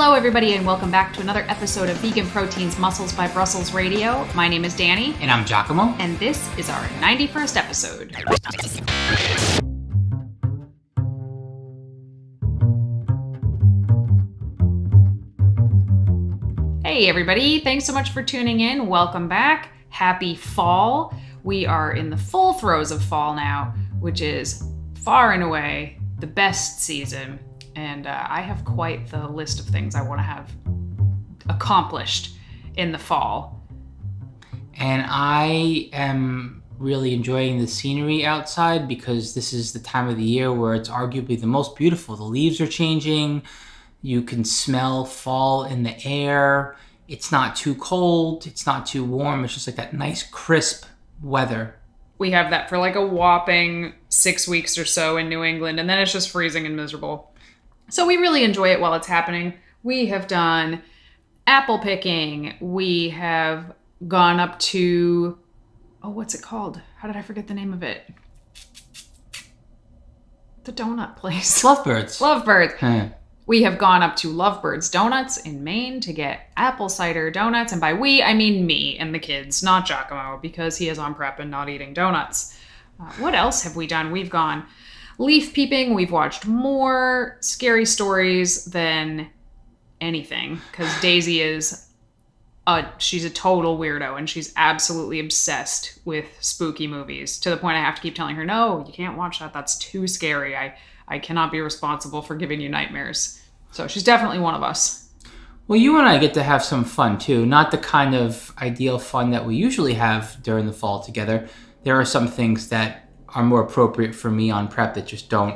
Hello, everybody, and welcome back to another episode of Vegan Proteins Muscles by Brussels Radio. My name is Danny. And I'm 𝐃𝐨𝐽. And this is our 91st episode. Hey, everybody. Thanks so much for tuning in. Welcome back. Happy fall. We are in the full throes of fall now, which is far and away the best season. And I have quite the list of things I want to have accomplished in the fall. And I am really enjoying the scenery outside because this is the time of the year where it's arguably the most beautiful. The leaves are changing. You can smell fall in the air. It's not too cold. It's not too warm. It's just like that nice crisp weather. We have that for like a whopping 6 weeks or so in New England, and then it's just freezing and miserable. So we really enjoy it while it's happening. We have done apple picking. We have gone up to, what's it called? How did I forget the name of it? The donut place. Lovebirds. Lovebirds. We have gone up to Lovebirds Donuts in Maine to get apple cider donuts. And by we, I mean me and the kids, not 𝐃𝐨𝐽, because he is on prep and not eating donuts. What else have we done? We've gone leaf peeping. We've watched more scary stories than anything because Daisy is she's a total weirdo and she's absolutely obsessed with spooky movies to the point I have to keep telling her, no, you can't watch that. That's too scary. I cannot be responsible for giving you nightmares. So she's definitely one of us. Well, you and I get to have some fun too. Not the kind of ideal fun that we usually have during the fall together. There are some things that are more appropriate for me on prep that just don't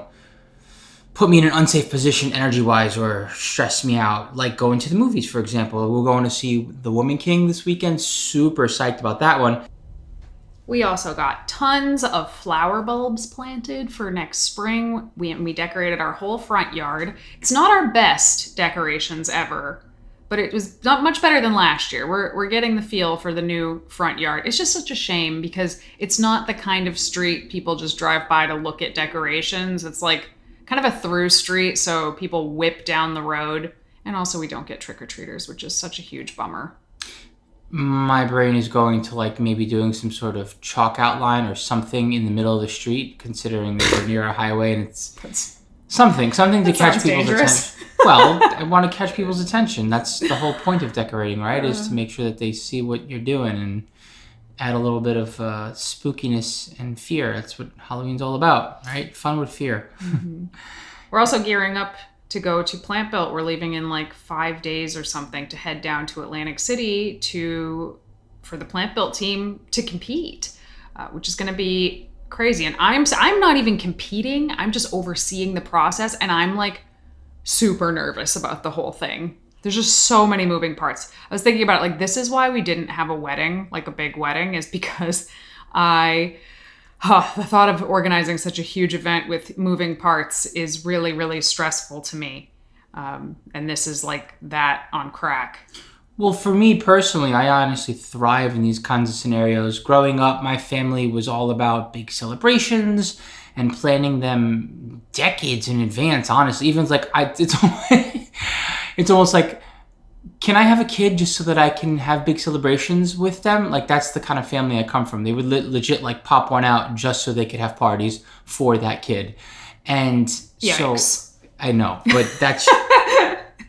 put me in an unsafe position energy-wise or stress me out, like going to the movies, for example. We're going to see The Woman King this weekend. Super psyched about that one. We also got tons of flower bulbs planted for next spring. We decorated our whole front yard. It's not our best decorations ever, but it was not much better than last year. We're getting the feel for the new front yard. It's just such a shame because it's not the kind of street people just drive by to look at decorations. It's like kind of a through street, so people whip down the road. And also we don't get trick-or-treaters, which is such a huge bummer. My brain is going to like maybe doing some sort of chalk outline or something in the middle of the street, considering that we're near a highway and it's something to catch people's attention. Well, I want to catch people's attention. That's the whole point of decorating, right? Is to make sure that they see what you're doing and add a little bit of spookiness and fear. That's what Halloween's all about, right? Fun with fear. Mm-hmm. We're also gearing up to go to Plant Built. We're leaving in like 5 days or something to head down to Atlantic City for the Plant Built team to compete, which is going to be crazy. And I'm not even competing. I'm just overseeing the process, and I'm like super nervous about the whole thing. There's just so many moving parts. I was thinking about it, like, this is why we didn't have a wedding, like a big wedding, is because the thought of organizing such a huge event with moving parts is really, really stressful to me. And this is like that on crack. Well, for me personally, I honestly thrive in these kinds of scenarios. Growing up, my family was all about big celebrations and planning them decades in advance, honestly. Even like, it's almost like, can I have a kid just so that I can have big celebrations with them? Like, that's the kind of family I come from. They would legit like pop one out just so they could have parties for that kid. And Yikes. So I know, but that's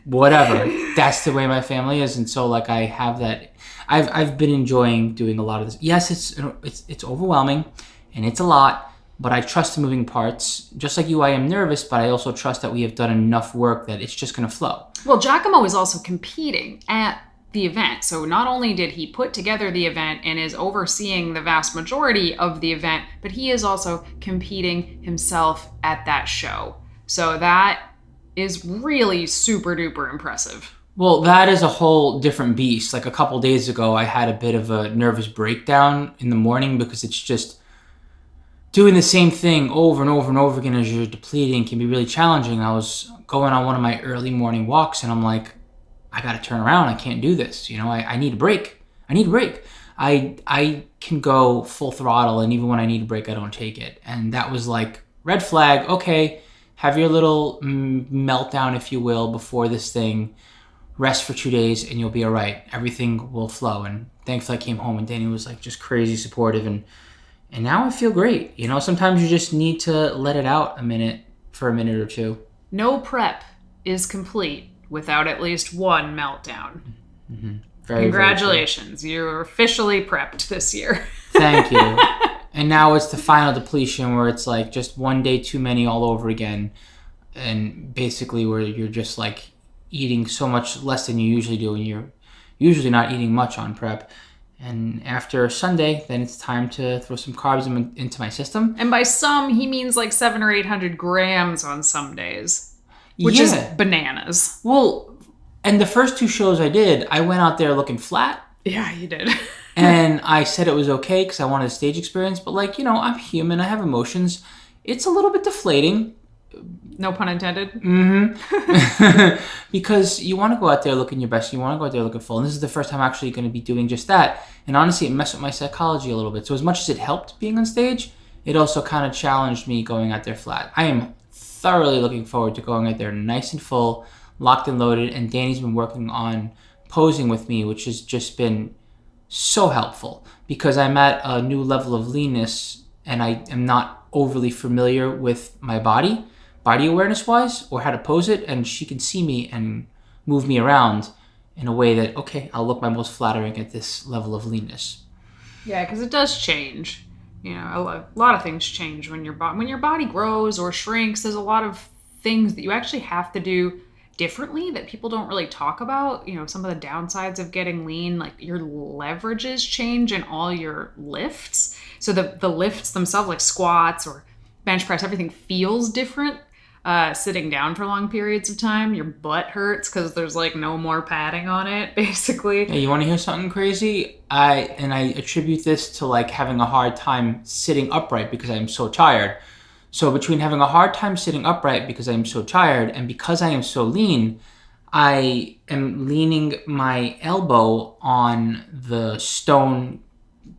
whatever. That's the way my family is. And so like I have that. I've been enjoying doing a lot of this. Yes, it's overwhelming and it's a lot, but I trust the moving parts. Just like you, I am nervous, but I also trust that we have done enough work that it's just going to flow. Well, 𝐃𝐨𝐽 is also competing at the event. So not only did he put together the event and is overseeing the vast majority of the event, but he is also competing himself at that show. So that is really super duper impressive. Well, that is a whole different beast. Like a couple days ago, I had a bit of a nervous breakdown in the morning because it's just doing the same thing over and over and over again as you're depleting can be really challenging. I was going on one of my early morning walks and I'm like, I got to turn around. I can't do this. You know, I need a break. I can go full throttle, and even when I need a break, I don't take it. And that was like, red flag. Okay, have your little meltdown, if you will, before this thing rest for 2 days and you'll be all right. Everything will flow. And thankfully I came home and Danny was like just crazy supportive. And now I feel great. You know, sometimes you just need to let it out for a minute or two. No prep is complete without at least one meltdown. Mm-hmm. Congratulations. You're officially prepped this year. Thank you. And now it's the final depletion where it's like just one day too many all over again. And basically where you're just like eating so much less than you usually do, and you're usually not eating much on prep. And after Sunday, then it's time to throw some carbs into my system. And by some, he means like 700 or 800 grams on some days, which is bananas. Well, and the first 2 shows I did, I went out there looking flat. Yeah, you did. And I said it was okay because I wanted a stage experience. But like, you know, I'm human. I have emotions. It's a little bit deflating. No pun intended. Mm-hmm. Because you want to go out there looking your best. You want to go out there looking full. And this is the first time I'm actually going to be doing just that. And honestly, it messed with my psychology a little bit. So as much as it helped being on stage, it also kind of challenged me going out there flat. I am thoroughly looking forward to going out there nice and full, locked and loaded. And Danny's been working on posing with me, which has just been so helpful because I'm at a new level of leanness and I am not overly familiar with my body awareness wise, or how to pose it, and she can see me and move me around in a way that, okay, I'll look my most flattering at this level of leanness. Yeah, because it does change. You know, a lot of things change when your body grows or shrinks. There's a lot of things that you actually have to do differently that people don't really talk about. You know, some of the downsides of getting lean, like your leverages change in all your lifts. So the lifts themselves, like squats or bench press, everything feels different. Sitting down for long periods of time, your butt hurts because there's like no more padding on it, basically. Hey, you want to hear something crazy? I attribute this to like having a hard time sitting upright because I'm so tired. So between having a hard time sitting upright because I'm so tired and because I am so lean, I am leaning my elbow on the stone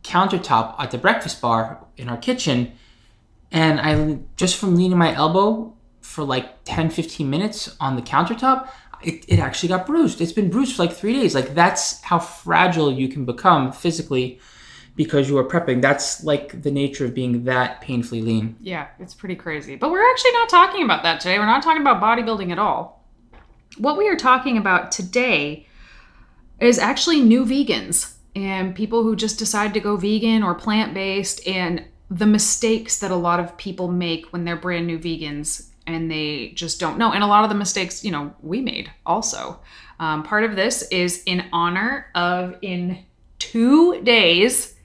countertop at the breakfast bar in our kitchen, and I just from leaning my elbow for like 10-15 minutes on the countertop, it actually got bruised. It's been bruised for like 3 days. Like that's how fragile you can become physically because you are prepping. That's like the nature of being that painfully lean. Yeah, it's pretty crazy. But we're actually not talking about that today. We're not talking about bodybuilding at all. What we are talking about today is actually new vegans and people who just decide to go vegan or plant-based, and the mistakes that a lot of people make when they're brand new vegans and they just don't know. And a lot of the mistakes, you know, we made also. Part of this is in honor of, in 2 days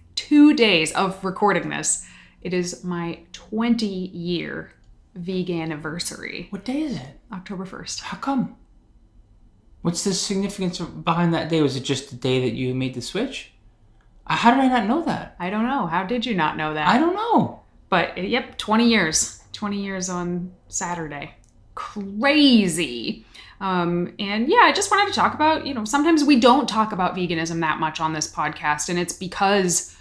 of recording this, it is my 20-year vegan anniversary. What day is it? October 1st. How come? What's the significance behind that day? Was it just the day that you made the switch? How did I not know that? I don't know. How did you not know that? I don't know. But yep, 20 years. 20 years on Saturday. Crazy. And yeah, I just wanted to talk about, you know, sometimes we don't talk about veganism that much on this podcast, and it's because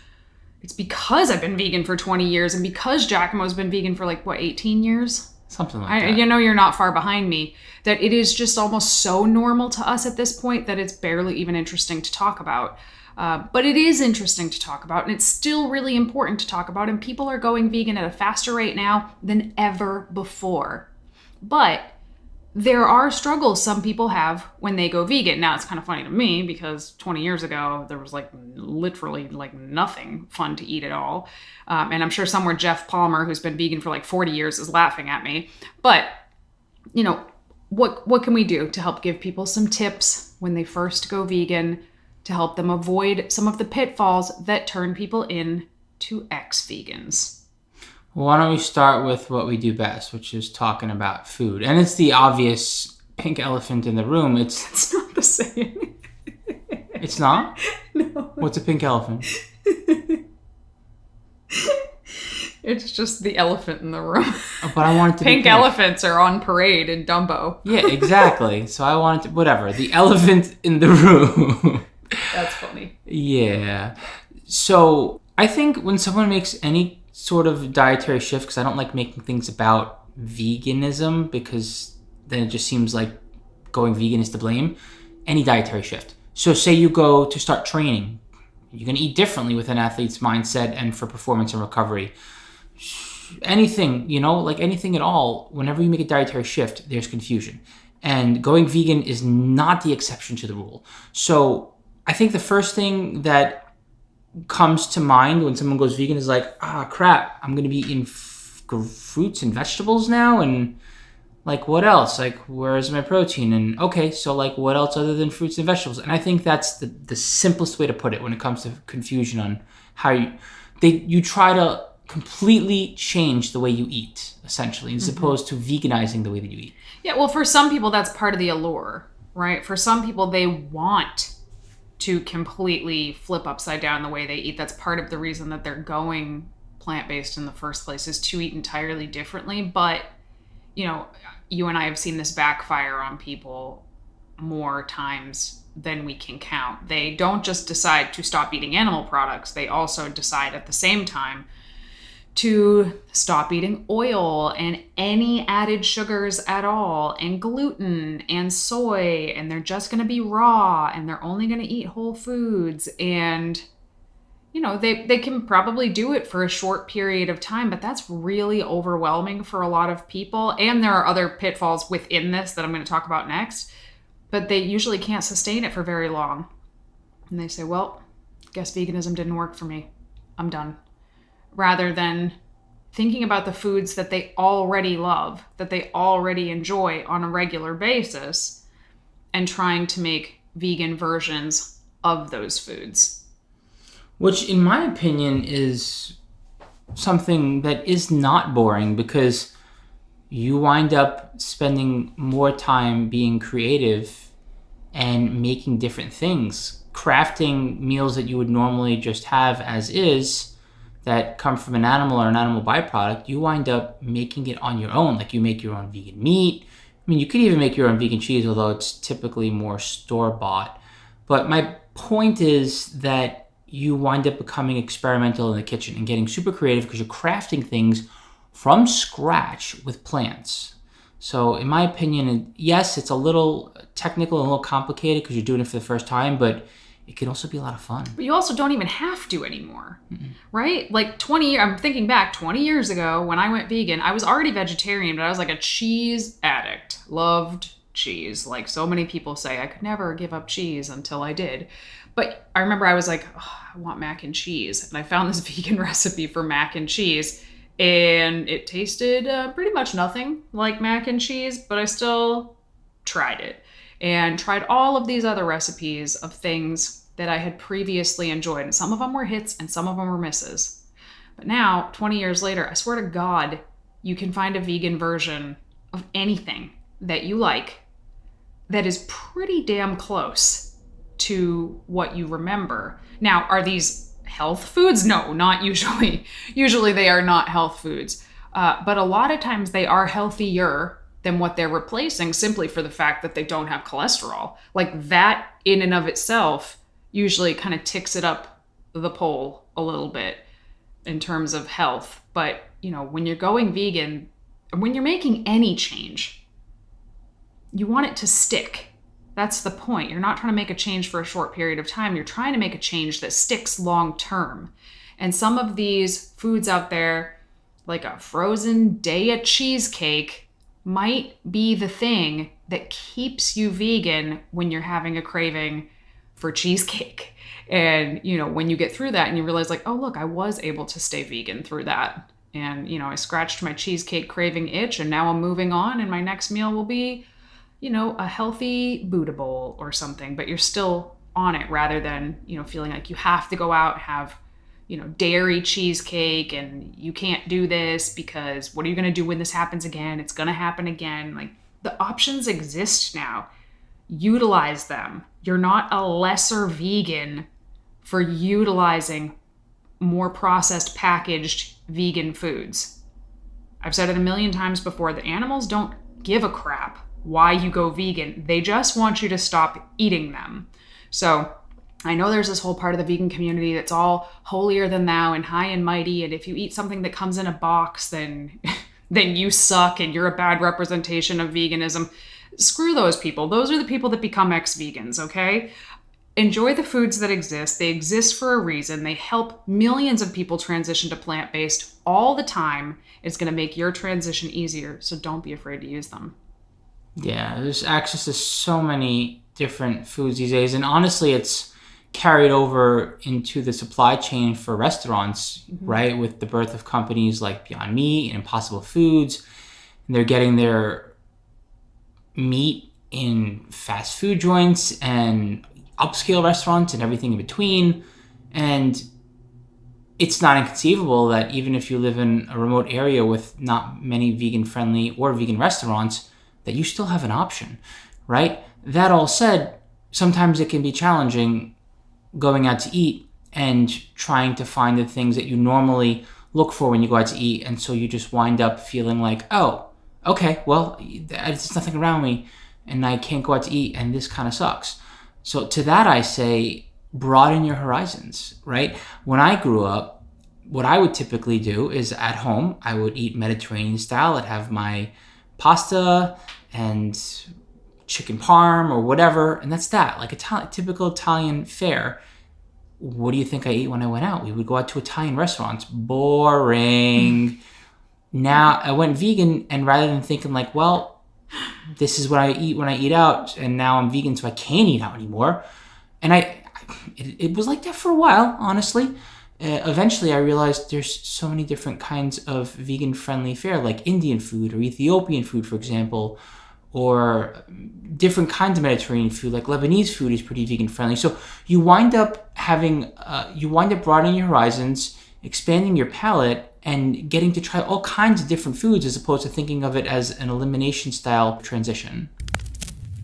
I've been vegan for 20 years and because Giacomo's been vegan for like, what, 18 years? Something like that. You know, you're not far behind me, that it is just almost so normal to us at this point that it's barely even interesting to talk about. But it is interesting to talk about, and it's still really important to talk about, and people are going vegan at a faster rate now than ever before. But there are struggles some people have when they go vegan. Now, it's kind of funny to me because 20 years ago, there was like literally like nothing fun to eat at all. And I'm sure somewhere Jeff Palmer, who's been vegan for like 40 years, is laughing at me. But, you know, what can we do to help give people some tips when they first go vegan, to help them avoid some of the pitfalls that turn people into ex-vegans? Well, why don't we start with what we do best, which is talking about food. And it's the obvious pink elephant in the room. It's not the same. It's not? No. What's a pink elephant? It's just the elephant in the room. But I want it to pink be pink. Elephants are on parade in Dumbo. Yeah, exactly. So I want it to, whatever. The elephant in the room. That's funny. Yeah. So I think when someone makes any sort of dietary shift, because I don't like making things about veganism, because then it just seems like going vegan is to blame. any dietary shift. So say you go to start training, you're going to eat differently with an athlete's mindset and for performance and recovery. Anything, like anything at all, whenever you make a dietary shift, there's confusion. And going vegan is not the exception to the rule. So I think the first thing that comes to mind when someone goes vegan is like, crap, I'm going to be eating fruits and vegetables now, and like, what else? Like, where's my protein? And okay, so like, what else other than fruits and vegetables? And I think that's the simplest way to put it when it comes to confusion on how you try to completely change the way you eat, essentially, as opposed to veganizing the way that you eat. Yeah, well, for some people, that's part of the allure, right? For some people, they want to completely flip upside down the way they eat. That's part of the reason that they're going plant-based in the first place, is to eat entirely differently. But, you and I have seen this backfire on people more times than we can count. They don't just decide to stop eating animal products. They also decide at the same time to stop eating oil and any added sugars at all, and gluten and soy, and they're just going to be raw, and they're only going to eat whole foods. And they can probably do it for a short period of time, but that's really overwhelming for a lot of people. And there are other pitfalls within this that I'm going to talk about next, but they usually can't sustain it for very long. And they say, well, guess veganism didn't work for me. I'm done. Rather than thinking about the foods that they already love, that they already enjoy on a regular basis, and trying to make vegan versions of those foods. Which, in my opinion, is something that is not boring, because you wind up spending more time being creative and making different things, crafting meals that you would normally just have as is, that come from an animal or an animal byproduct. You wind up making it on your own. Like, you make your own vegan meat. I mean, you could even make your own vegan cheese, although it's typically more store-bought. But my point is that you wind up becoming experimental in the kitchen and getting super creative, because you're crafting things from scratch with plants. So in my opinion, yes, it's a little technical and a little complicated because you're doing it for the first time, but it can also be a lot of fun. But you also don't even have to anymore, right? Like I'm thinking back 20 years ago when I went vegan, I was already vegetarian, but I was like a cheese addict. Loved cheese. Like so many people say, I could never give up cheese until I did. But I remember I was like, I want mac and cheese. And I found this vegan recipe for mac and cheese, and it tasted pretty much nothing like mac and cheese, but I still tried it. And tried all of these other recipes of things that I had previously enjoyed. And some of them were hits and some of them were misses. But now, 20 years later, I swear to God, you can find a vegan version of anything that you like that is pretty damn close to what you remember. Now, are these health foods? No, not usually. Usually they are not health foods. But a lot of times they are healthier than what they're replacing, simply for the fact that they don't have cholesterol. Like, that in and of itself usually kind of ticks it up the pole a little bit in terms of health. But, when you're going vegan, when you're making any change, you want it to stick. That's the point. You're not trying to make a change for a short period of time. You're trying to make a change that sticks long term. And some of these foods out there, like a frozen Daiya cheesecake, might be the thing that keeps you vegan when you're having a craving for cheesecake. And, when you get through that and you realize like, oh, look, I was able to stay vegan through that. And, I scratched my cheesecake craving itch, and now I'm moving on, and my next meal will be, a healthy Buddha bowl or something, but you're still on it, rather than, feeling like you have to go out and have, dairy cheesecake, and you can't do this because what are you going to do when this happens again? It's going to happen again. Like, the options exist now. Utilize them. You're not a lesser vegan for utilizing more processed, packaged vegan foods. I've said it a million times before. The animals don't give a crap why you go vegan. They just want you to stop eating them. So I know there's this whole part of the vegan community that's all holier than thou and high and mighty, and if you eat something that comes in a box, then you suck and you're a bad representation of veganism. Screw those people. Those are the people that become ex-vegans, okay? Enjoy the foods that exist. They exist for a reason. They help millions of people transition to plant-based all the time. It's going to make your transition easier, so don't be afraid to use them. Yeah, there's access to so many different foods these days. And honestly, it's carried over into the supply chain for restaurants, right? With the birth of companies like Beyond Meat and Impossible Foods. And they're getting their meat in fast food joints and upscale restaurants and everything in between. And it's not inconceivable that even if you live in a remote area with not many vegan friendly or vegan restaurants, that you still have an option, right? That all said, sometimes it can be challenging going out to eat and trying to find the things that you normally look for when you go out to eat. And so you just wind up feeling like, oh, okay, well, there's nothing around me and I can't go out to eat and this kind of sucks. So to that I say, broaden your horizons, right? When I grew up, what I would typically do is at home, I would eat Mediterranean style. I'd have my pasta and chicken parm or whatever, and that's that, like typical Italian fare. What do you think I ate when I went out? We would go out to Italian restaurants. Boring. Now I went vegan, and rather than thinking like, well, this is what I eat when I eat out, and now I'm vegan so I can't eat out anymore, and it was like that for a while, honestly. Eventually I realized there's so many different kinds of vegan friendly fare, like Indian food or Ethiopian food, for example, or different kinds of Mediterranean food, like Lebanese food is pretty vegan friendly. So you wind up broadening your horizons, expanding your palate, and getting to try all kinds of different foods as opposed to thinking of it as an elimination style transition.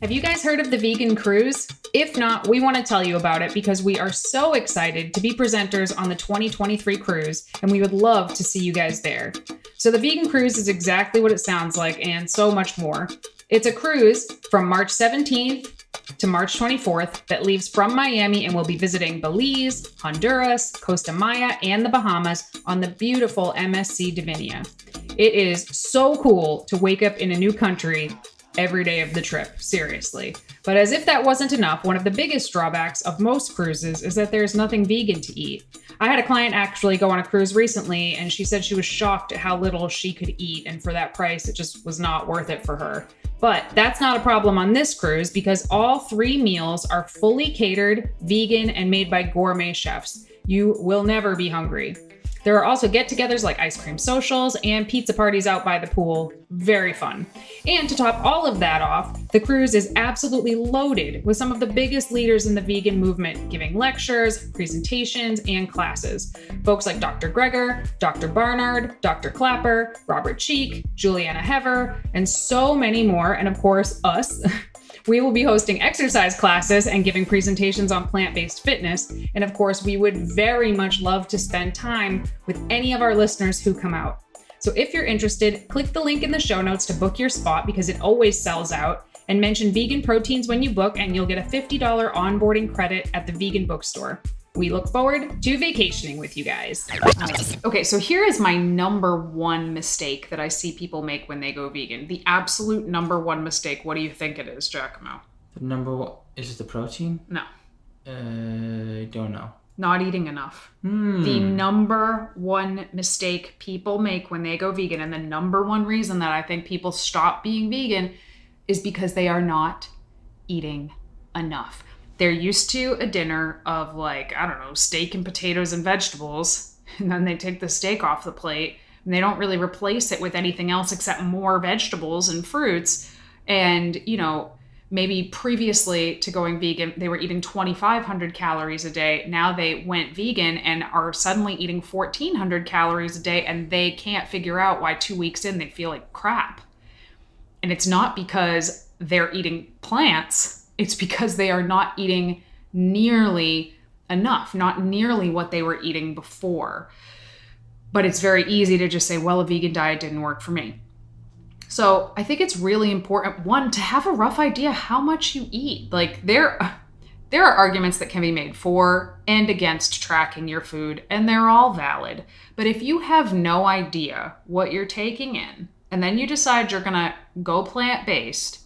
Have you guys heard of the Vegan Cruise? If not, we want to tell you about it because we are so excited to be presenters on the 2023 cruise, and we would love to see you guys there. So the Vegan Cruise is exactly what it sounds like and so much more. It's a cruise from March 17th to March 24th that leaves from Miami and will be visiting Belize, Honduras, Costa Maya, and the Bahamas on the beautiful MSC Divinia. It is so cool to wake up in a new country every day of the trip, seriously. But as if that wasn't enough, one of the biggest drawbacks of most cruises is that there's nothing vegan to eat. I had a client actually go on a cruise recently, and she said she was shocked at how little she could eat, and for that price, it just was not worth it for her. But that's not a problem on this cruise because all 3 meals are fully catered, vegan, and made by gourmet chefs. You will never be hungry. There are also get-togethers like ice cream socials and pizza parties out by the pool. Very fun. And to top all of that off, the cruise is absolutely loaded with some of the biggest leaders in the vegan movement giving lectures, presentations, and classes. Folks like Dr. Greger, Dr. Barnard, Dr. Clapper, Robert Cheek, Juliana Hever, and so many more, and of course, us. We will be hosting exercise classes and giving presentations on plant-based fitness. And of course, we would very much love to spend time with any of our listeners who come out. So if you're interested, click the link in the show notes to book your spot because it always sells out, and mention Vegan Proteins when you book and you'll get a $50 onboarding credit at the vegan bookstore. We look forward to vacationing with you guys. Okay, so here is my number one mistake that I see people make when they go vegan. The absolute number one mistake. What do you think it is, 𝐬𝐿𝐾𝐿? The number one, is it the protein? No. Don't know. Not eating enough. The number one mistake people make when they go vegan, and the number one reason that I think people stop being vegan is because they are not eating enough. They're used to a dinner of like, I don't know, steak and potatoes and vegetables, and then they take the steak off the plate and they don't really replace it with anything else except more vegetables and fruits. And, you know, maybe previously to going vegan, they were eating 2,500 calories a day. Now they went vegan and are suddenly eating 1,400 calories a day, and they can't figure out why 2 weeks in they feel like crap. And it's not because they're eating plants. It's because they are not eating nearly enough, not nearly what they were eating before. But it's very easy to just say, well, a vegan diet didn't work for me. So I think it's really important, one, to have a rough idea how much you eat. Like there are arguments that can be made for and against tracking your food, and they're all valid. But if you have no idea what you're taking in, and then you decide you're gonna go plant-based,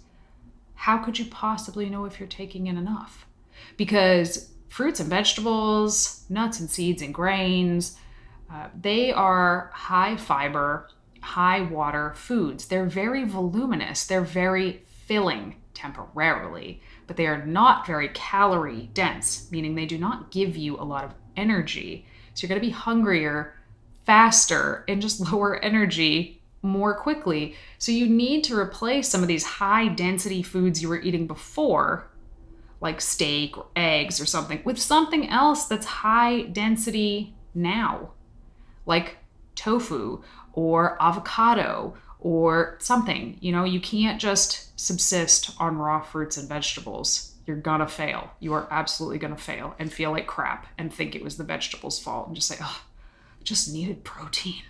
how could you possibly know if you're taking in enough? Because fruits and vegetables, nuts and seeds and grains, they are high fiber, high water foods. They're very voluminous. They're very filling temporarily, but they are not very calorie dense, meaning they do not give you a lot of energy. So you're going to be hungrier faster and just lower energy more quickly. So you need to replace some of these high density foods you were eating before, like steak or eggs or something, with something else that's high density now, like tofu or avocado or something. You know, you can't just subsist on raw fruits and vegetables. You're gonna fail. You are absolutely gonna fail and feel like crap and think it was the vegetables' fault and just say, oh, I just needed protein.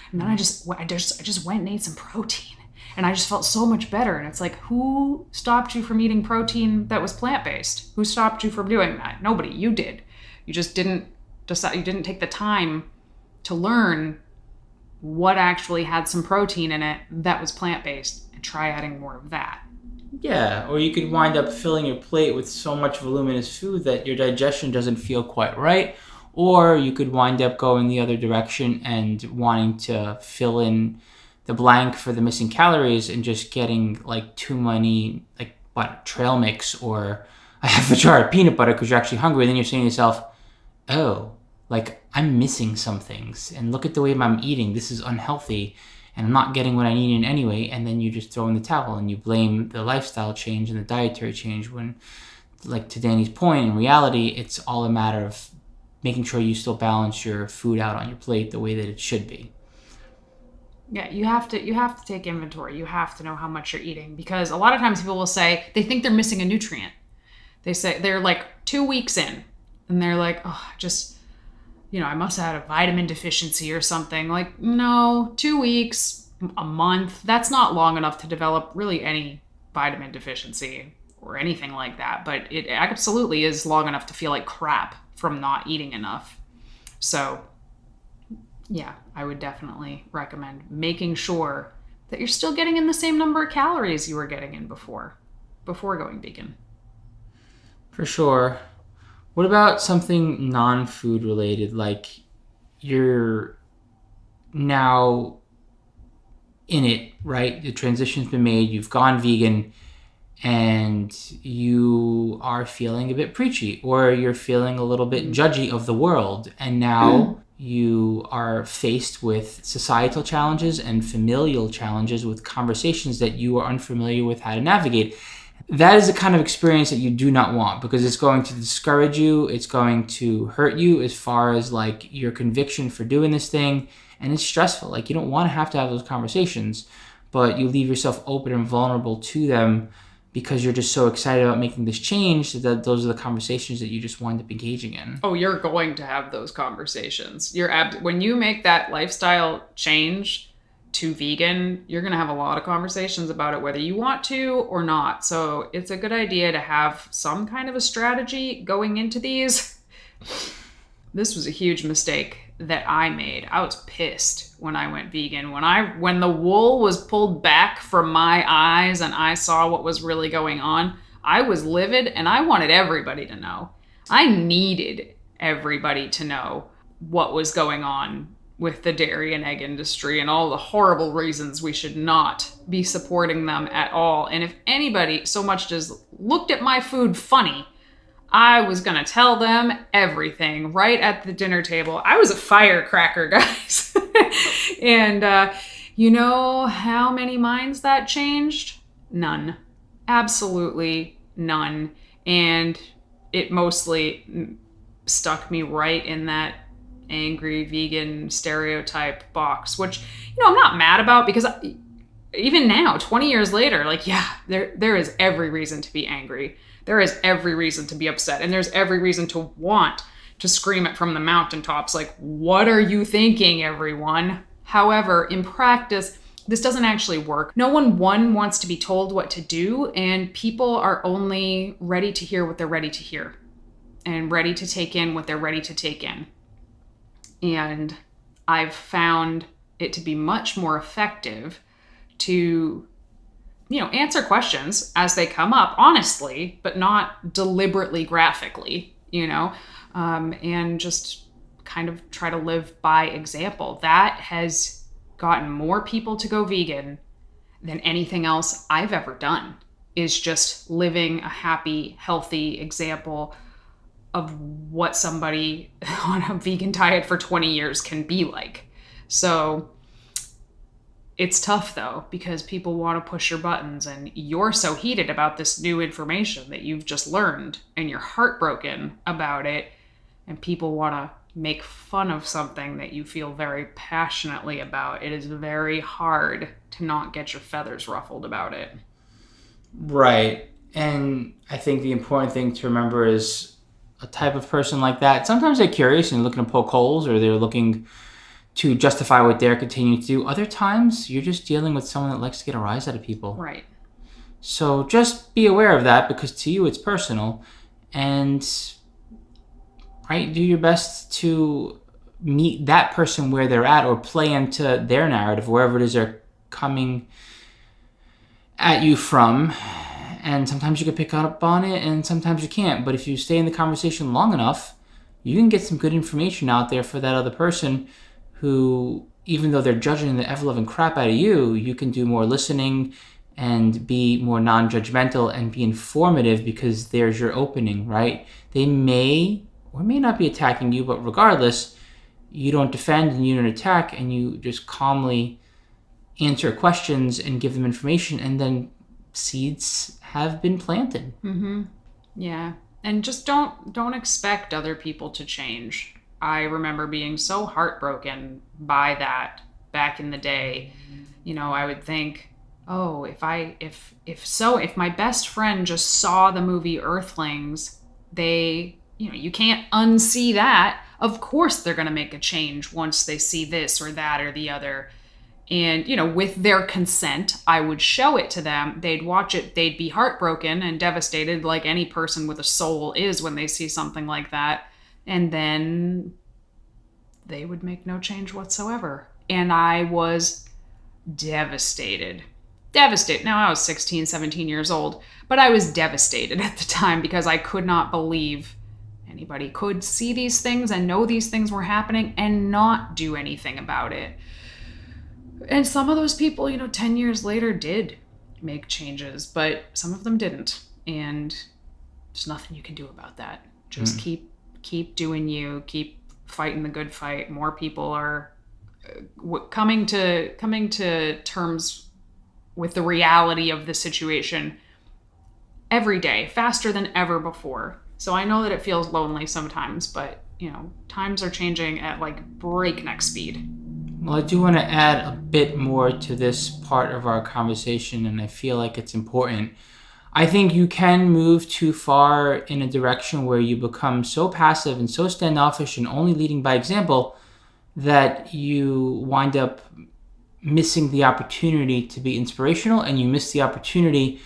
And then I just went and ate some protein and I just felt so much better. And it's like, who stopped you from eating protein that was plant-based? Who stopped you from doing that? Nobody. You did. You just didn't decide. You didn't take the time to learn what actually had some protein in it that was plant-based and try adding more of that. Yeah, or you could wind up filling your plate with so much voluminous food that your digestion doesn't feel quite right. Or you could wind up going the other direction and wanting to fill in the blank for the missing calories and just getting like too many, like what, trail mix or a half a jar of peanut butter because you're actually hungry. And then you're saying to yourself, oh, like I'm missing some things. And look at the way I'm eating. This is unhealthy. And I'm not getting what I need in anyway. And then you just throw in the towel and you blame the lifestyle change and the dietary change when, like to Danny's point, in reality, it's all a matter of making sure you still balance your food out on your plate the way that it should be. Yeah, you have to take inventory. You have to know how much you're eating, because a lot of times people will say they think they're missing a nutrient. They say they're like 2 weeks in and they're like, oh, just, you know, I must have had a vitamin deficiency or something. Like, no, 2 weeks, a month, that's not long enough to develop really any vitamin deficiency or anything like that. But it absolutely is long enough to feel like crap from not eating enough. So yeah, I would definitely recommend making sure that you're still getting in the same number of calories you were getting in before going vegan. For sure. What about something non-food related? Like you're now in it, right? The transition's been made, you've gone vegan, and you are feeling a bit preachy, or you're feeling a little bit judgy of the world, and now you are faced with societal challenges and familial challenges with conversations that you are unfamiliar with how to navigate. That is the kind of experience that you do not want, because it's going to discourage you, it's going to hurt you as far as like your conviction for doing this thing, and it's stressful. Like you don't want to have those conversations, but you leave yourself open and vulnerable to them because you're just so excited about making this change that those are the conversations that you just wind up engaging in. Oh, you're going to have those conversations. When you make that lifestyle change to vegan, you're going to have a lot of conversations about it, whether you want to or not. So it's a good idea to have some kind of a strategy going into these. This was a huge mistake that I made. I was pissed when I went vegan. When the wool was pulled back from my eyes and I saw what was really going on, I was livid and I wanted everybody to know. I needed everybody to know what was going on with the dairy and egg industry and all the horrible reasons we should not be supporting them at all. And if anybody so much as looked at my food funny, I was going to tell them everything right at the dinner table. I was a firecracker, guys. And you know how many minds that changed? None. Absolutely none. And it mostly stuck me right in that angry vegan stereotype box, which, you know, I'm not mad about, because even now, 20 years later, like, yeah, there is every reason to be angry. There is every reason to be upset. And there's every reason to want to scream it from the mountaintops. Like, what are you thinking, everyone? However, in practice, this doesn't actually work. No one wants to be told what to do, and people are only ready to hear what they're ready to hear and ready to take in what they're ready to take in. And I've found it to be much more effective to answer questions as they come up, honestly, but not deliberately graphically, and just kind of try to live by example. That has gotten more people to go vegan than anything else I've ever done, is just living a happy, healthy example of what somebody on a vegan diet for 20 years can be like. So it's tough though, because people want to push your buttons and you're so heated about this new information that you've just learned and you're heartbroken about it, and people want to make fun of something that you feel very passionately about. It is very hard to not get your feathers ruffled about it. Right. And I think the important thing to remember is a type of person like that, sometimes they're curious and looking to poke holes, or they're looking to justify what they're continuing to do. Other times, you're just dealing with someone that likes to get a rise out of people. Right. So just be aware of that, because to you it's personal, and do your best to meet that person where they're at, or play into their narrative, wherever it is they're coming at you from. And sometimes you can pick up on it and sometimes you can't. But if you stay in the conversation long enough, you can get some good information out there for that other person who, even though they're judging the ever-loving crap out of you, you can do more listening and be more non-judgmental and be informative, because there's your opening, right? They may or may not be attacking you, but regardless, you don't defend and you don't attack, and you just calmly answer questions and give them information, and then seeds have been planted. Mm-hmm. Yeah. And just don't expect other people to change. I remember being so heartbroken by that back in the day. I would think, oh, if my best friend just saw the movie Earthlings, you can't unsee that. Of course they're going to make a change once they see this or that or the other. And, with their consent, I would show it to them. They'd watch it. They'd be heartbroken and devastated, like any person with a soul is when they see something like that. And then they would make no change whatsoever. And I was devastated. Now, I was 16, 17 years old, but I was devastated at the time, because I could not believe anybody could see these things and know these things were happening and not do anything about it. And some of those people, 10 years later did make changes, but some of them didn't. And there's nothing you can do about that. Just keep doing you, keep fighting the good fight. More people are coming to terms with the reality of the situation every day, faster than ever before. So I know that it feels lonely sometimes, but, times are changing at like breakneck speed. Well, I do want to add a bit more to this part of our conversation, and I feel like it's important. I think you can move too far in a direction where you become so passive and so standoffish and only leading by example that you wind up missing the opportunity to be inspirational, and you miss the opportunity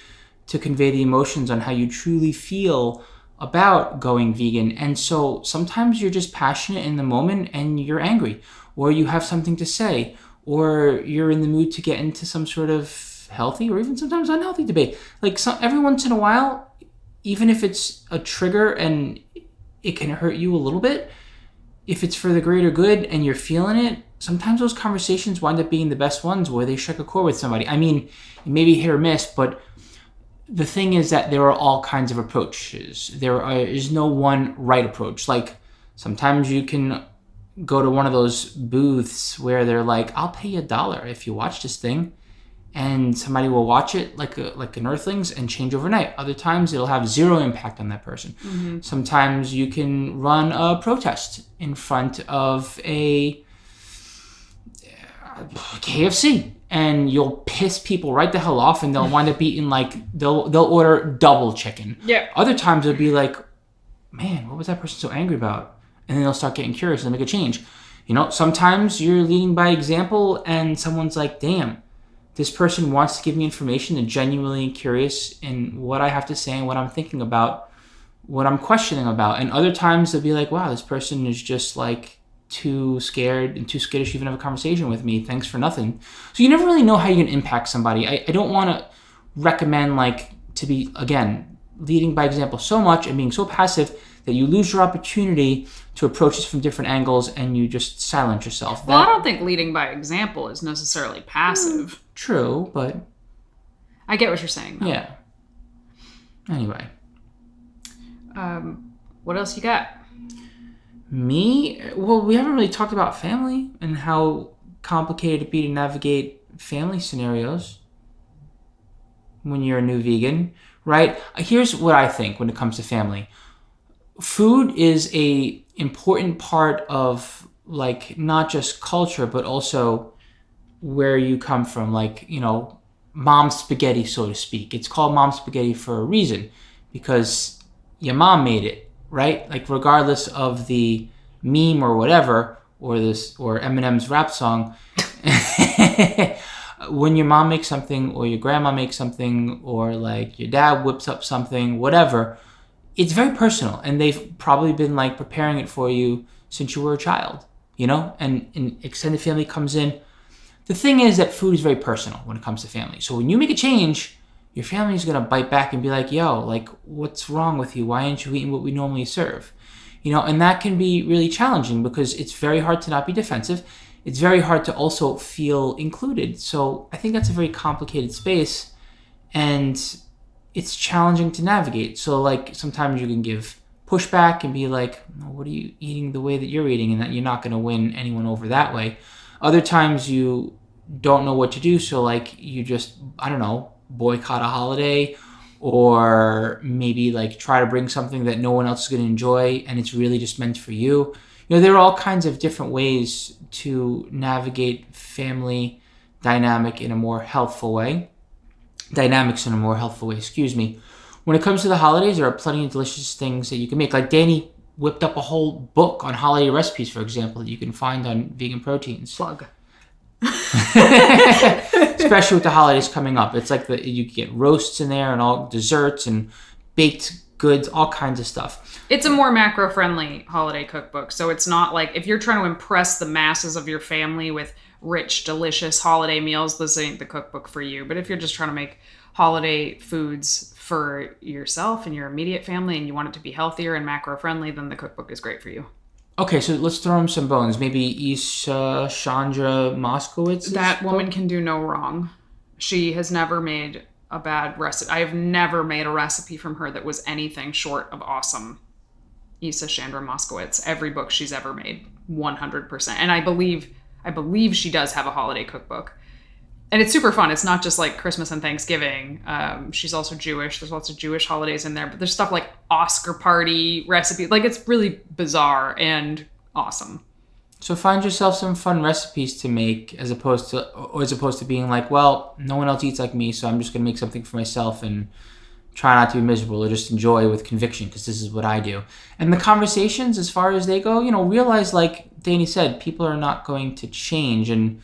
to convey the emotions on how you truly feel about going vegan. And so sometimes you're just passionate in the moment and you're angry, or you have something to say, or you're in the mood to get into some sort of healthy or even sometimes unhealthy debate. Every once in a while, even if it's a trigger and it can hurt you a little bit, if it's for the greater good and you're feeling it, sometimes those conversations wind up being the best ones, where they strike a chord with somebody. I mean, it may be hit or miss, but the thing is that there are all kinds of approaches. There is no one right approach. Sometimes you can go to one of those booths where they're like, I'll pay you $1 if you watch this thing, and somebody will watch it like an Earthlings and change overnight. Other times it'll have zero impact on that person. Mm-hmm. Sometimes you can run a protest in front of a KFC, and you'll piss people right the hell off, and they'll wind up eating they'll order double chicken. Yeah. Other times it'll be like, man, what was that person so angry about? And then they'll start getting curious and make a change. Sometimes you're leading by example, and someone's like, damn, this person wants to give me information and genuinely curious in what I have to say and what I'm thinking about, what I'm questioning about. And other times they'll be like, wow, this person is just too scared and too skittish to even have a conversation with me. Thanks for nothing. So you never really know how you can impact somebody. I don't want to recommend like to be, again, leading by example so much and being so passive that you lose your opportunity to approach this from different angles and you just silence yourself. Well, I don't think leading by example is necessarily passive. True, but I get what you're saying, though. yeah. Anyway. What else you got? Me? Well, we haven't really talked about family and how complicated it be to navigate family scenarios when you're a new vegan, right? Here's what I think when it comes to family. Food is a important part of like not just culture, but also where you come from, like, you know, mom's spaghetti, so to speak. It's called mom's spaghetti for a reason because your mom made it, right? Like regardless of the meme or whatever, or Eminem's rap song, when your mom makes something or your grandma makes something or like your dad whips up something, whatever, it's very personal and they've probably been like preparing it for you since you were a child, you know, and extended family comes in. The thing is that food is very personal when it comes to family. So when you make a change, your family is going to bite back and be like, yo, like, what's wrong with you? Why aren't you eating what we normally serve? You know, and that can be really challenging because it's very hard to not be defensive. It's very hard to also feel included. So I think that's a very complicated space and it's challenging to navigate. So like sometimes you can give pushback and be like, what are you eating the way that you're eating? And that you're not going to win anyone over that way. Other times you don't know what to do. So like you just, I don't know, boycott a holiday or maybe like try to bring something that no one else is going to enjoy and it's really just meant for you. You know, there are all kinds of different ways to navigate family dynamics in a more healthful way. When it comes to the holidays, there are plenty of delicious things that you can make. Like Danny whipped up a whole book on holiday recipes, for example, that you can find on VeganProteins. Plug. Especially with the holidays coming up. It's like you get roasts in there and all desserts and baked goods, all kinds of stuff. It's a more macro-friendly holiday cookbook. So it's not like if you're trying to impress the masses of your family with rich, delicious holiday meals, this ain't the cookbook for you. But if you're just trying to make holiday foods for yourself and your immediate family and you want it to be healthier and macro-friendly, then the cookbook is great for you. Okay, so let's throw him some bones. Maybe 𝐃𝐨𝐧'𝐭. That woman can do no wrong. She has never made a bad recipe. I have never made a recipe from her that was anything short of awesome. 𝐃𝐨𝐧'𝐭. Every book she's ever made, 100%. And I believe she does have a holiday cookbook. And it's super fun. It's not just like Christmas and Thanksgiving. She's also Jewish. There's lots of Jewish holidays in there. But there's stuff like Oscar party recipes. Like it's really bizarre and awesome. So find yourself some fun recipes to make as opposed to being like, well, no one else eats like me, so I'm just going to make something for myself and try not to be miserable or just enjoy with conviction because this is what I do. And the conversations, as far as they go, you know, realize, like Danny said, people are not going to change. And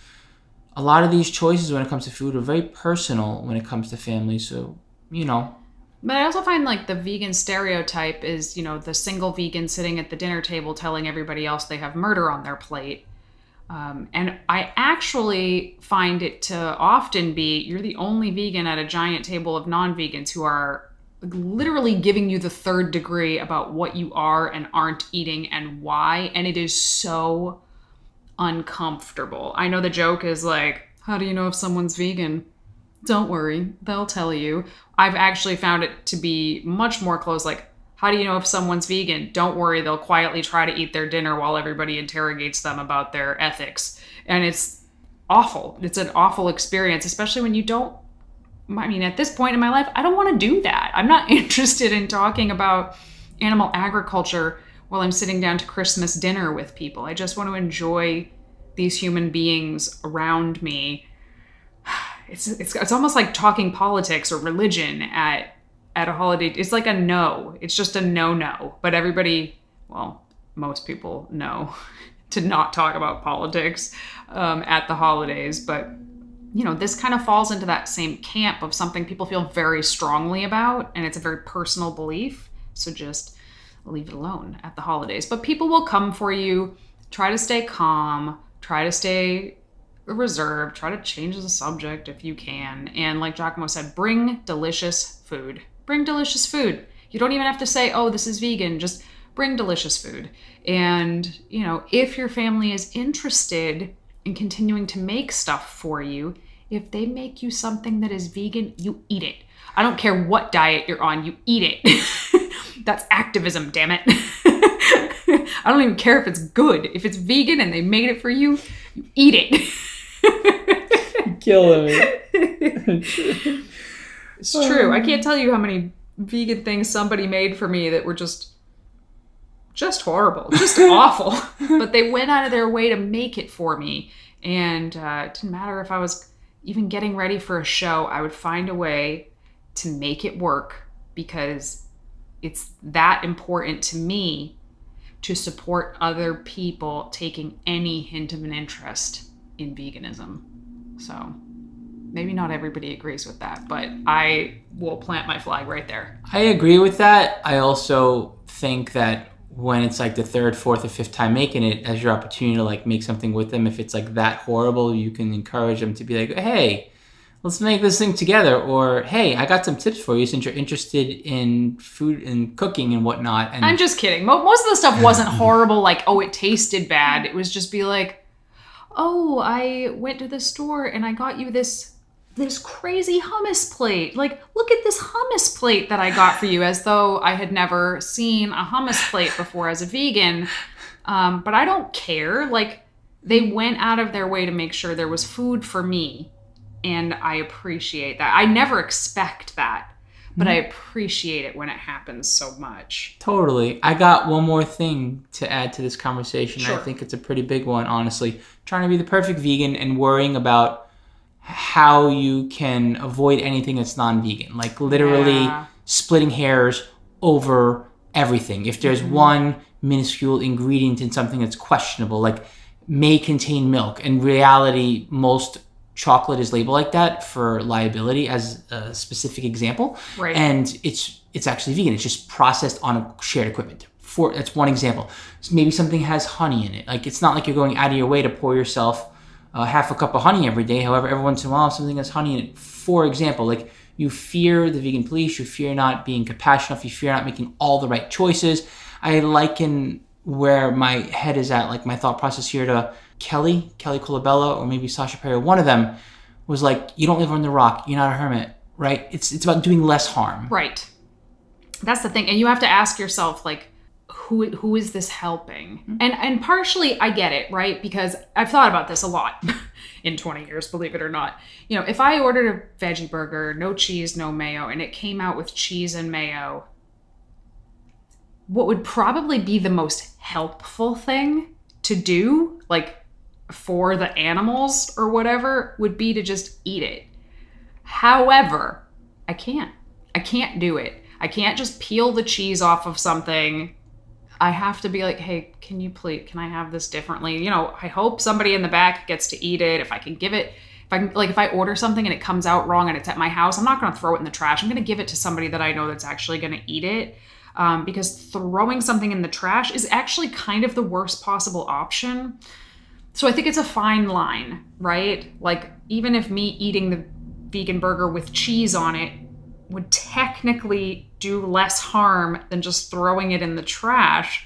a lot of these choices when it comes to food are very personal when it comes to family. So, you know. But I also find like the vegan stereotype is, you know, the single vegan sitting at the dinner table telling everybody else they have murder on their plate. And I actually find it to often be, you're the only vegan at a giant table of non-vegans who are literally giving you the third degree about what you are and aren't eating and why. And it is so uncomfortable. I know the joke is like, how do you know if someone's vegan? Don't worry, they'll tell you. I've actually found it to be much more close, like, how do you know if someone's vegan? Don't worry, they'll quietly try to eat their dinner while everybody interrogates them about their ethics. And it's awful. It's an awful experience, especially when you don't, I mean, at this point in my life, I don't want to do that. I'm not interested in talking about animal agriculture while I'm sitting down to Christmas dinner with people. I just want to enjoy these human beings around me. It's almost like talking politics or religion at a holiday. It's like a no. It's just a no. But everybody, well, most people know to not talk about politics at the holidays. But, you know, this kind of falls into that same camp of something people feel very strongly about. And it's a very personal belief. So just leave it alone at the holidays. But people will come for you. Try to stay calm. Try to stay reserved. Try to change the subject if you can. And like 𝐬𝐻𝐾𝐿 said, bring delicious food. Bring delicious food. You don't even have to say, oh, this is vegan. Just bring delicious food. And, you know, if your family is interested in continuing to make stuff for you, if they make you something that is vegan, you eat it. I don't care what diet you're on, you eat it. That's activism, damn it. I don't even care if it's good. If it's vegan and they made it for you, you eat it. You're killing me. It's true. I can't tell you how many vegan things somebody made for me that were just horrible, just awful. But they went out of their way to make it for me. And it didn't matter if I was even getting ready for a show, I would find a way to make it work because it's that important to me to support other people taking any hint of an interest in veganism. So maybe not everybody agrees with that, but I will plant my flag right there. I agree with that. I also think that when it's like the third, fourth, or fifth time making it, as your opportunity to like make something with them, if it's like that horrible, you can encourage them to be like, hey, let's make this thing together. Or, hey, I got some tips for you since you're interested in food and cooking and whatnot. And I'm just kidding. Most of the stuff wasn't horrible, like, oh, it tasted bad. It was just be like, oh, I went to the store and I got you this crazy hummus plate. Like, look at this hummus plate that I got for you, as though I had never seen a hummus plate before as a vegan. But I don't care. Like, they went out of their way to make sure there was food for me. And I appreciate that. I never expect that, but I appreciate it when it happens so much. Totally. I got one more thing to add to this conversation. Sure. I think it's a pretty big one, honestly. Trying to be the perfect vegan and worrying about how you can avoid anything that's non-vegan. Like literally splitting hairs over everything. If there's one minuscule ingredient in something that's questionable, like may contain milk, in reality, most chocolate is labeled like that for liability as a specific example. Right. And it's actually vegan. It's just processed on a shared equipment. That's one example. So maybe something has honey in it. Like it's not like you're going out of your way to pour yourself half a cup of honey every day. However, every once in a while, something has honey in it. For example, like you fear the vegan police, you fear not being compassionate enough, you fear not making all the right choices. I liken where my head is at, like my thought process here to Kelly Colabella, or maybe Sasha Perry. One of them was like, you don't live under a rock, you're not a hermit, right? It's about doing less harm. Right. That's the thing. And you have to ask yourself, like, who is this helping? Mm-hmm. And partially I get it, right? Because I've thought about this a lot in 20 years, believe it or not. You know, if I ordered a veggie burger, no cheese, no mayo, and it came out with cheese and mayo, what would probably be the most helpful thing to do, like for the animals or whatever, would be to just eat it. However, I can't do it. I can't just peel the cheese off of something. I have to be like, hey, can I have this differently? You know, I hope somebody in the back gets to eat it. If I can give it, if I order something and it comes out wrong and it's at my house, I'm not going to throw it in the trash. I'm going to give it to somebody that I know that's actually going to eat it. Because throwing something in the trash is actually kind of the worst possible option. So I think it's a fine line, right? Like, even if me eating the vegan burger with cheese on it would technically do less harm than just throwing it in the trash,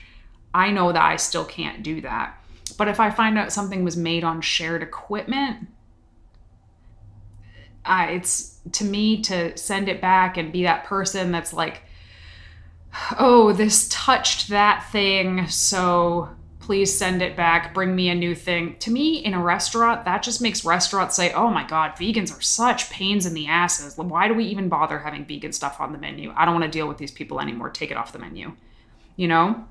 I know that I still can't do that. But if I find out something was made on shared equipment, it's to me to send it back and be that person that's like, oh, this touched that thing, so please send it back, bring me a new thing. To me, in a restaurant, that just makes restaurants say, oh my God, vegans are such pains in the asses. Why do we even bother having vegan stuff on the menu? I don't want to deal with these people anymore. Take it off the menu, you know?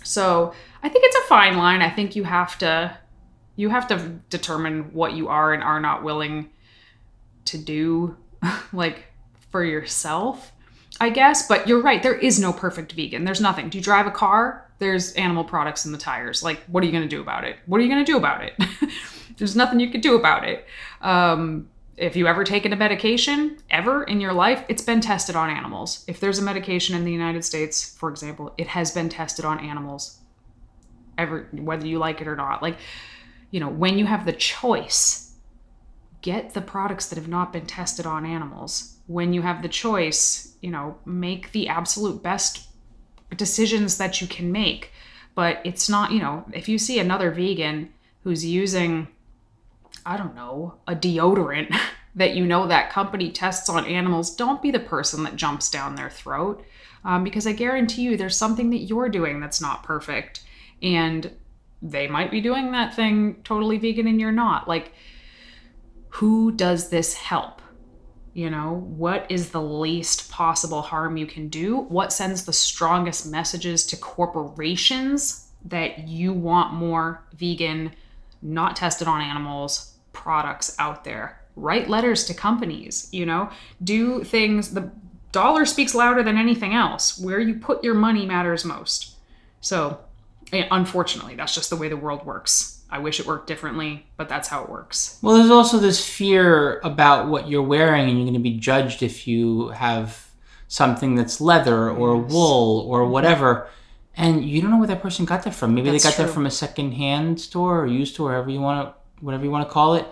So I think it's a fine line. I think you have to determine what you are and are not willing to do, like, for yourself, I guess. But you're right. There is no perfect vegan. There's nothing. Do you drive a car? There's animal products in the tires. Like, what are you going to do about it? What are you going to do about it? There's nothing you can do about it. If you ever taken a medication ever in your life, it's been tested on animals. If there's a medication in the United States, for example, it has been tested on animals, whether you like it or not. Like, you know, when you have the choice get the products that have not been tested on animals. When you have the choice, make the absolute best decisions that you can make. But it's not, if you see another vegan who's using, I don't know, a deodorant that that company tests on animals, don't be the person that jumps down their throat. Because I guarantee you there's something that you're doing that's not perfect. And they might be doing that thing totally vegan and you're not. Like, who does this help? What is the least possible harm you can do? What sends the strongest messages to corporations that you want more vegan, not tested on animals products out there? Write letters to companies, do things. The dollar speaks louder than anything else. Where you put your money matters most. So, unfortunately, that's just the way the world works. I wish it worked differently, but that's how it works. Well, there's also this fear about what you're wearing, and you're going to be judged if you have something that's leather or wool or whatever. And you don't know where that person got that from. Maybe they got that from a secondhand store or used store, whatever you want to call it.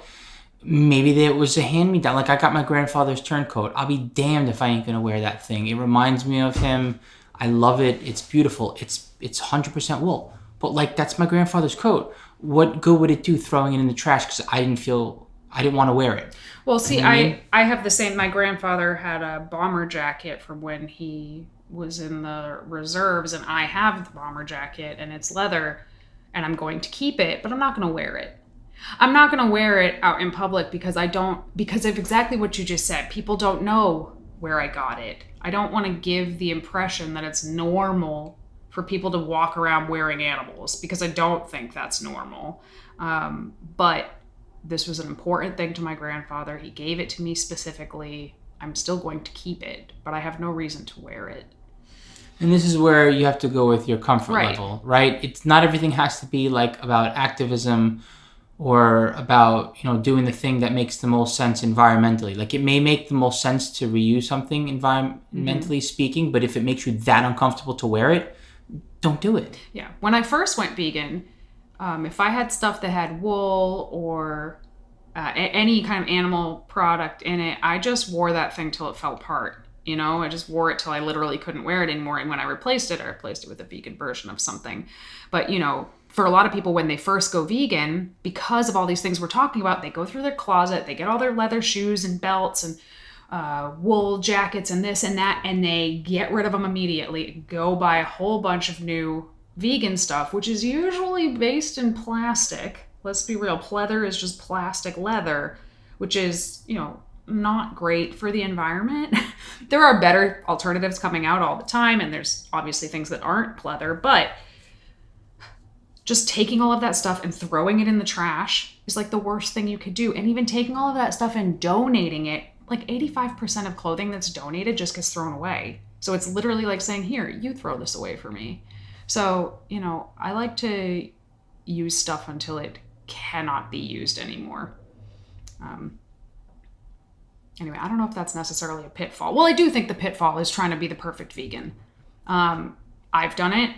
Maybe it was a hand-me-down. Like, I got my grandfather's turncoat. I'll be damned if I ain't going to wear that thing. It reminds me of him. I love it. It's beautiful. It's 100% wool. But, like, that's my grandfather's coat. What good would it do throwing it in the trash because I didn't want to wear it? Well, see, I have the same. My grandfather had a bomber jacket from when he was in the reserves, and I have the bomber jacket, and it's leather, and I'm going to keep it, but I'm not going to wear it. I'm not going to wear it out in public because of exactly what you just said. People don't know where I got it. I don't want to give the impression that it's normal for people to walk around wearing animals, because I don't think that's normal. But this was an important thing to my grandfather. He gave it to me specifically. I'm still going to keep it, but I have no reason to wear it. And this is where you have to go with your comfort level, right? It's not everything has to be like about activism or about, doing the thing that makes the most sense environmentally. Like, it may make the most sense to reuse something environmentally speaking, but if it makes you that uncomfortable to wear it, don't do it. Yeah. When I first went vegan, if I had stuff that had wool or any kind of animal product in it, I just wore that thing till it fell apart. I just wore it till I literally couldn't wear it anymore. And when I replaced it with a vegan version of something. But, for a lot of people, when they first go vegan, because of all these things we're talking about, they go through their closet, they get all their leather shoes and belts and wool jackets and this and that, and they get rid of them immediately, go buy a whole bunch of new vegan stuff, which is usually based in plastic. Let's be real, pleather is just plastic leather, which is, not great for the environment. There are better alternatives coming out all the time, and there's obviously things that aren't pleather, but just taking all of that stuff and throwing it in the trash is like the worst thing you could do. And even taking all of that stuff and donating it, like 85% of clothing that's donated just gets thrown away. So it's literally like saying, here, you throw this away for me. So, I like to use stuff until it cannot be used anymore. Anyway, I don't know if that's necessarily a pitfall. Well, I do think the pitfall is trying to be the perfect vegan. I've done it.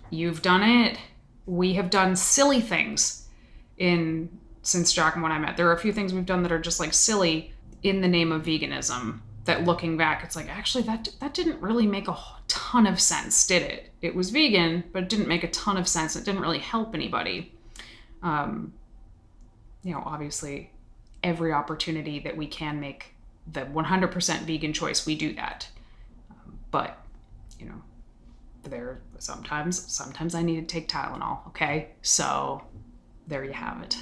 You've done it. We have done silly things since Jack and when I met. There are a few things we've done that are just like silly in the name of veganism that, looking back, it's like, actually that didn't really make a ton of sense, did it? It was vegan, but it didn't make a ton of sense. It didn't really help anybody. Obviously every opportunity that we can make the 100% vegan choice, we do that. But there sometimes I need to take Tylenol, okay? So there you have it.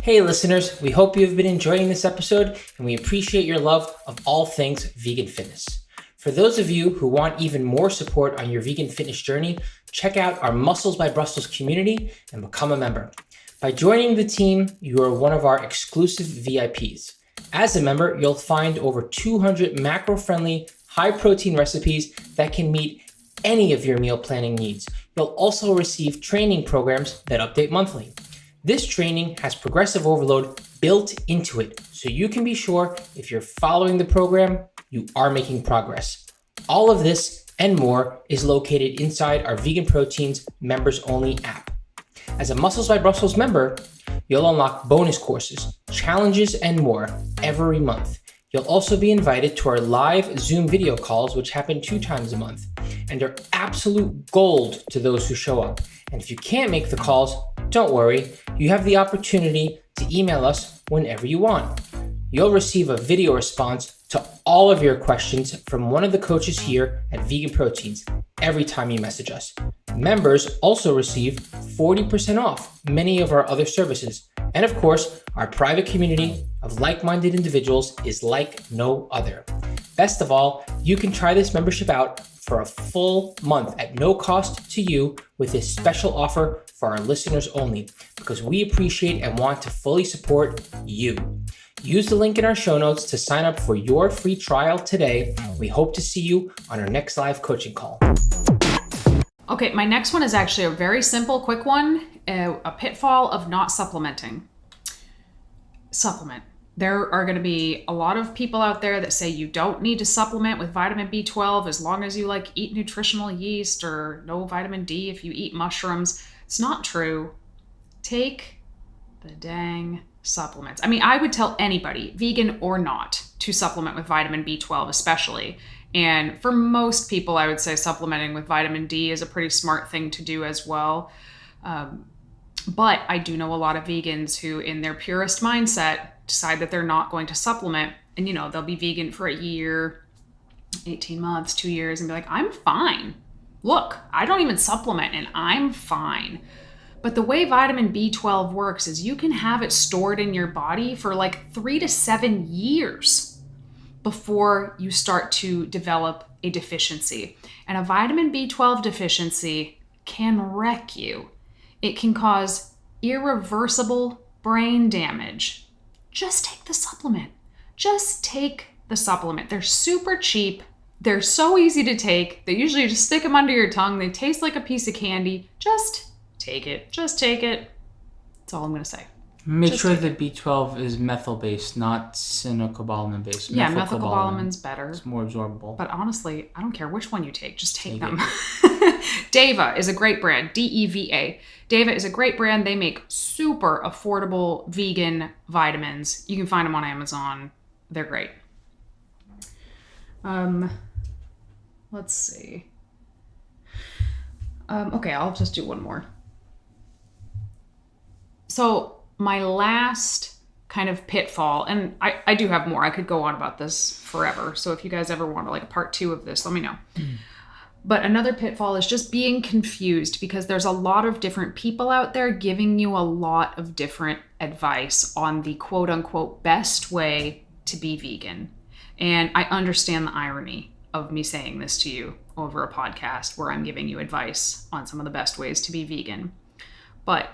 Hey listeners, we hope you've been enjoying this episode, and we appreciate your love of all things vegan fitness. For those of you who want even more support on your vegan fitness journey, check out our Muscles by Brussels community and become a member. By joining the team, you are one of our exclusive VIPs. As a member, you'll find over 200 macro-friendly, high-protein recipes that can meet any of your meal planning needs. You'll also receive training programs that update monthly. This training has progressive overload built into it, so you can be sure if you're following the program, you are making progress. All of this and more is located inside our VeganProteins members-only app. As a Muscles by Brussels member, You'll unlock bonus courses, challenges, and more every month. You'll also be invited to our live Zoom video calls, which happen 2 times a month, and are absolute gold to those who show up. And if you can't make the calls, don't worry. You have the opportunity to email us whenever you want. You'll receive a video response to all of your questions from one of the coaches here at Vegan Proteins every time you message us. Members also receive 40% off many of our other services. And of course, our private community of like-minded individuals is like no other. Best of all, you can try this membership out for a full month at no cost to you with this special offer for our listeners only, because we appreciate and want to fully support you. Use the link in our show notes to sign up for your free trial today. We hope to see you on our next live coaching call. Okay, my next one is actually a very simple, quick one, a pitfall of not supplementing. Supplement. There are going to be a lot of people out there that say you don't need to supplement with vitamin B12 as long as you eat nutritional yeast, or no vitamin D if you eat mushrooms. It's not true. Take the dang supplements. I mean, I would tell anybody, vegan or not, to supplement with vitamin B12 especially. And for most people, I would say supplementing with vitamin D is a pretty smart thing to do as well. But I do know a lot of vegans who, in their purest mindset, decide that they're not going to supplement. And, they'll be vegan for a year, 18 months, 2 years, and be like, I'm fine. Look, I don't even supplement and I'm fine. But the way vitamin B12 works is you can have it stored in your body for 3 to 7 years before you start to develop a deficiency. And a vitamin B12 deficiency can wreck you. It can cause irreversible brain damage. Just take the supplement. Just take the supplement. They're super cheap. They're so easy to take. They usually just stick them under your tongue. They taste like a piece of candy. Just take it. Just take it. That's all I'm going to say. Make sure that B12 is methyl-based, not cyanocobalamin-based. Yeah, methylcobalamin's better. It's more absorbable. But honestly, I don't care which one you take. Just take them. 𝐷EVA is a great brand. DEVA. 𝐷EVA is a great brand. They make super affordable vegan vitamins. You can find them on Amazon. They're great. Let's see. Okay, I'll just do one more. So my last kind of pitfall, and I do have more. I could go on about this forever. So if you guys ever want a part 2 of this, let me know. But another pitfall is just being confused, because there's a lot of different people out there giving you a lot of different advice on the quote unquote best way to be vegan. And I understand the irony of me saying this to you over a podcast where I'm giving you advice on some of the best ways to be vegan. But,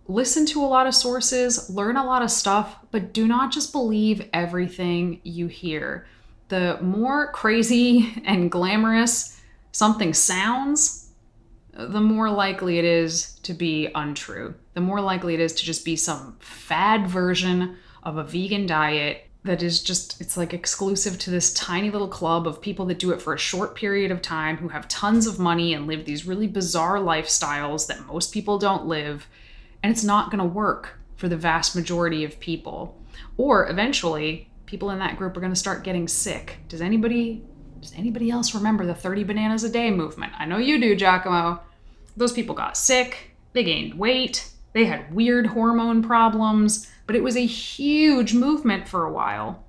listen to a lot of sources, learn a lot of stuff, but do not just believe everything you hear. The more crazy and glamorous something sounds, the more likely it is to be untrue. The more likely it is to just be some fad version of a vegan diet that is just, it's exclusive to this tiny little club of people that do it for a short period of time, who have tons of money and live these really bizarre lifestyles that most people don't live. And it's not going to work for the vast majority of people. Or eventually, people in that group are going to start getting sick. Does anybody else remember the 30 bananas a day movement? I know you do, 𝐬𝐿. Those people got sick. They gained weight. They had weird hormone problems. But it was a huge movement for a while.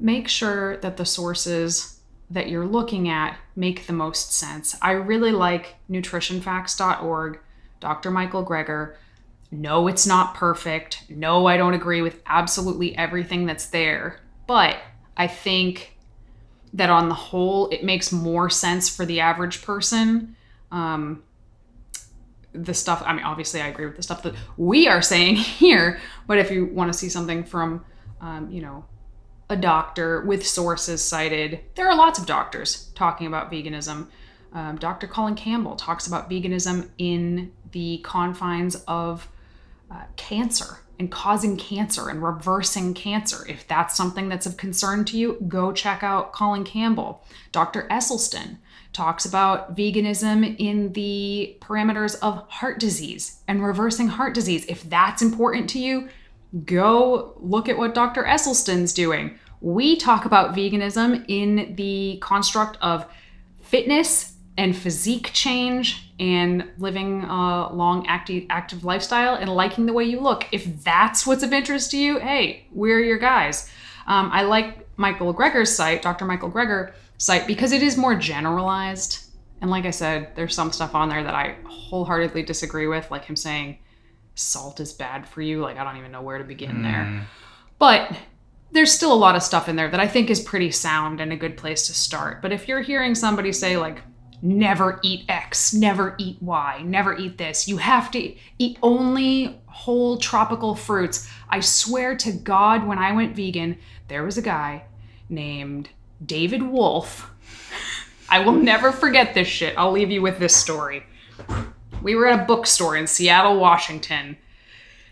Make sure that the sources that you're looking at make the most sense. I really like nutritionfacts.org. Dr. Michael Greger. No, it's not perfect. No, I don't agree with absolutely everything that's there. But I think that on the whole, it makes more sense for the average person. The stuff, obviously I agree with the stuff that we are saying here, but if you want to see something from, a doctor with sources cited, there are lots of doctors talking about veganism. Dr. Colin Campbell talks about veganism in the confines of cancer and causing cancer and reversing cancer. If that's something that's of concern to you, go check out Colin Campbell. Dr. Esselstyn talks about veganism in the parameters of heart disease and reversing heart disease. If that's important to you, go look at what Dr. Esselstyn's doing. We talk about veganism in the construct of fitness and physique change and living a long, active lifestyle and liking the way you look. If that's what's of interest to you, hey, we're your guys. I like Michael Greger's site, Dr. Michael Greger site, because it is more generalized. And like I said, there's some stuff on there that I wholeheartedly disagree with, like him saying salt is bad for you. Like, I don't even know where to begin there. But there's still a lot of stuff in there that I think is pretty sound and a good place to start. But if you're hearing somebody say like, never eat X, never eat Y, never eat this, you have to eat only whole tropical fruits. I swear to God, when I went vegan, there was a guy named David Wolf. I will never forget this shit. I'll leave you with this story. We were at a bookstore in Seattle, Washington,